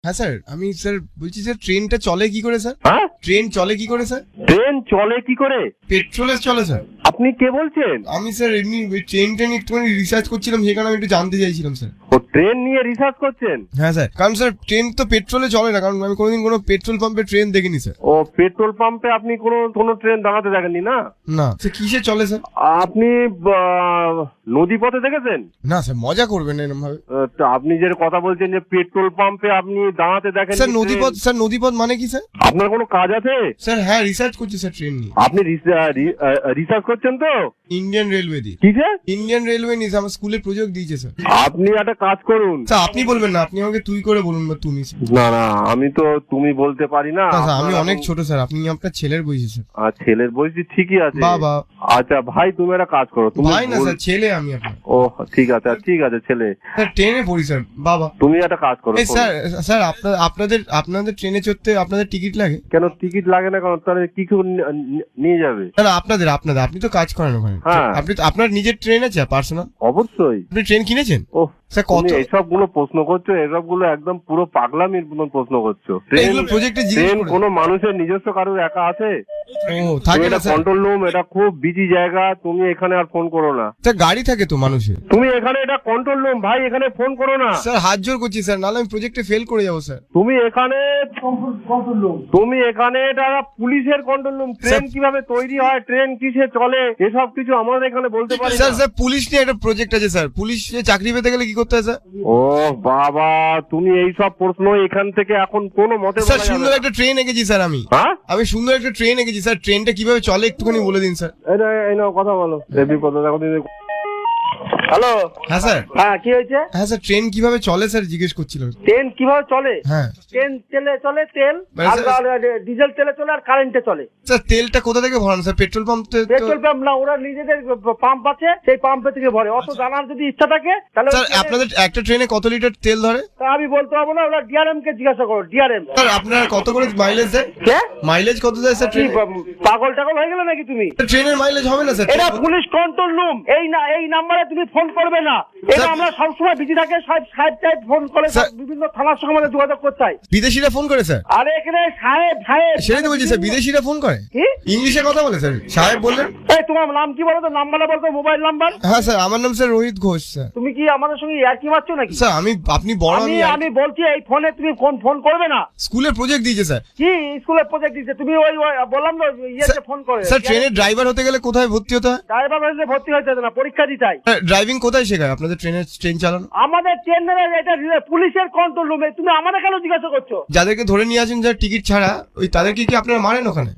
হ্যাঁ স্যার, আমি স্যার বলছি স্যার ট্রেনটা চলে কি করে স্যার? হ্যাঁ, ট্রেন চলে কি করে স্যার? ট্রেন চলে কি করে? পেট্রোলে চলে স্যার। আপনি কে বলছেন? আমি স্যার এমনি ট্রেন একটুখানি রিসার্চ করছিলাম, সেখানে আমি একটু জানতে চাইছিলাম স্যার। ও ট্রেন নিয়ে রিসার্চ করছেন? হ্যাঁ স্যার, কারণ স্যার ট্রেন তো পেট্রোলে চলে না, কারণ আমি কোনোদিন কোনো পেট্রোল পাম্পে ট্রেন দেখিনি স্যার। ও পেট্রোল পাম্পে আপনি কোনো ট্রেন দাঁড়াতে দেখেননি না? না স্যার, কিসে চলে স্যার? আপনি নদী পথে দেখেছেন? না স্যার, মজা করবেন না এরকম ভাবে। তো আপনি যে কথা বলছেন যে পেট্রোল পাম্পে আপনি দাঁড়াতে দেখেন স্যার নদীপথ মানে কি স্যার? আপনার কোনো কাজ আছে? স্যার হ্যাঁ, রিসার্চ করছি স্যার ট্রেন নিয়ে। আপনি রিসার্চ করছেন তো? ইন্ডিয়ান রেলওয়ে দিয়ে। কিসে? ইন্ডিয়ান রেলওয়ে নিয়ে আমার স্কুলে প্রজেক্ট দিয়েছে স্যার। আপনি একটা কাজ করুন। স্যার আপনি বলবেন না, আপনি আমাকে তুই করে বলুন বা তুমি স্যার। না না, আমি তো তুমি বলতে পারি না। না স্যার, আমি আপনার অনেক এখন- ছোট স্যার, আপনি আপনার ছেলের বয়সী স্যার। আর ছেলের বয়সী ঠিকই আছে। বাবা। আচ্ছা ভাই, তুমি একটা কাজ করো। তুমি ভাই না স্যার, ছেলে আমি আপনার। ও ঠিক আছে ছেলে। স্যার ট্রেনে পড়ি স্যার। বাবা। তুমি একটা কাজ করো। এই স্যার স্যার আপনাদের ট্রেনে চড়তে আপনাদের টিকিট লাগে? কেন টিকিট লাগে না? কারণ তাহলে কি করে নিয়ে যাবে? না না, আপনাদের আপনি তো কাজ করেন ওখানে। হ্যাঁ। আপনি তো আপনার নিজের ট্রেন আছে পার্সোনাল? অবশ্যই। আপনি ট্রেন কিনেছেন? ও স্যার তুমি কত? এইসব গুলো প্রশ্ন করছো, এসব গুলো একদম পুরো পাগলামির মতন প্রশ্ন করছো। এগুলো প্রজেক্টে জিজ্ঞেস ট্রেন করে। কোনো মানুষের নিজস্ব কারোর একা আছে? ও থাকে না এটা স্যার। কন্ট্রোল রুম, এটা খুব বিজি জায়গা। তুমি এখানে আর ফোন করো না। স্যার গাড়ি থাকে তো মানুষের। তুমি এখানে, এটা কন্ট্রোল রুম ভাই, এখানে ফোন করো না। স্যার হাত জোর করছি স্যার, নাহলে আমি প্রজেক্টে ফেল করে যাবো স্যার। তুমি এখানে এটা পুলিশের কন্ট্রোল রুম। ট্রেন কিভাবে তৈরি হয়, ট্রেন কিসে চলে, এসব কিছু আমাদের এখানে বলতে পারি না। স্যার পুলিশ নিয়ে একটা প্রজেক্ট আছে স্যার। পুলিশে চাকরি পেতে গেলে কি করতে হয় স্যার? ও বাবা, তুমি এই সব প্রশ্ন এখান থেকে এখন কোনো মতে স্যার বলা যাবে সুন্দর না। একটা ট্রেন এঁকেছি স্যার আমি। হ্যাঁ, আমি সুন্দর একটা ট্রেন এঁকেছি স্যার। ট্রেনটা কিভাবে চলে একটুখানি বলে দিন স্যার। এই নাও কথা বলো। হ্যালো। হ্যাঁ স্যার। হ্যাঁ, কি হয়েছে? হ্যাঁ স্যার, ট্রেন কিভাবে চলে স্যার জিজ্ঞেস করছিলাম। ট্রেন কিভাবে চলে? হ্যাঁ ট্রেন তেলে চলে, তেল মানে আর স্যার- ডিজেল তেলে চলে আর কারেন্টে চলে। স্যার তেলটা কোথা থেকে ভরান sir? Petrol pump petrol pump না, ওরা নিজেদের পাম্প আছে, সেই পাম্পে থেকে ভরে। অত জানার যদি ইচ্ছা থাকে তাহলে স্যার আপনাদের একটা ট্রেনে কত লিটার তেল ধরে? তা আমি বলতে পারবো না, ওরা ডিআরএম কে জিজ্ঞাসা করো। ডিআরএম স্যার আপনার কত করে মাইলেজ দেয়? কে? মাইলেজ কত দেয় স্যার কি ট্রেন? পাগল টাগল হয়ে গেল নাকি তুমি? ট্রেনের মাইলেজ হবে না স্যার? এটা পুলিশ কন্ট্রোল রুম। এই নাম্বারে তুমি ফোন করবে না। এটা স্যার- আমরা সবসময় বিজি থাকে, সাহেব ফোন করে, স্যার- বিভিন্ন থানার সঙ্গে আমাদের যোগাযোগ করতে হয়। বিদেশিরা ফোন করে স্যার? আরে এখানে সাহেব সেটাই তো বলছি স্যার, বিদেশিরা ফোন করে। কি? ইংলিশে কথা বলে স্যার। সাহেব বললেন। এই তোমার নাম কি বলো তো? নাম্বারটা বলতো, মোবাইল নাম্বার। হ্যাঁ স্যার, আমার নাম স্যার রোহিত ঘোষ স্যার। তুমি কি আমাদের সঙ্গে ইয়ার্কি মারছো নাকি? স্যার আপনি বড়, আমি বলছি এই ফোনে তুমি ফোন করবে না। স্কুলের প্রজেক্ট দিয়েছে স্যার। কি স্কুলের প্রজেক্ট দিচ্ছে? তুমি ওই বললাম না ইয়েতে ফোন করে। স্যার ট্রেনের ড্রাইভার হতে গেলে কোথায় ভর্তি হতে হয়? ড্রাইভার হয়েছে ভর্তি হয়েছে না, পরীক্ষা দিতে হয়। ড্রাইভিং কোথায় শেখায় আপনাদের ট্রেন চালানো? আমাদের ট্রেনের এটা পুলিশের কন্ট্রোল রুমে। তুমি আমাদের কেন জিজ্ঞাসা করছো? যাদেরকে ধরে নিয়ে আসেন যার টিকিট ছাড়া, ওই তাদেরকে কি আপনারা মারেন ওখানে?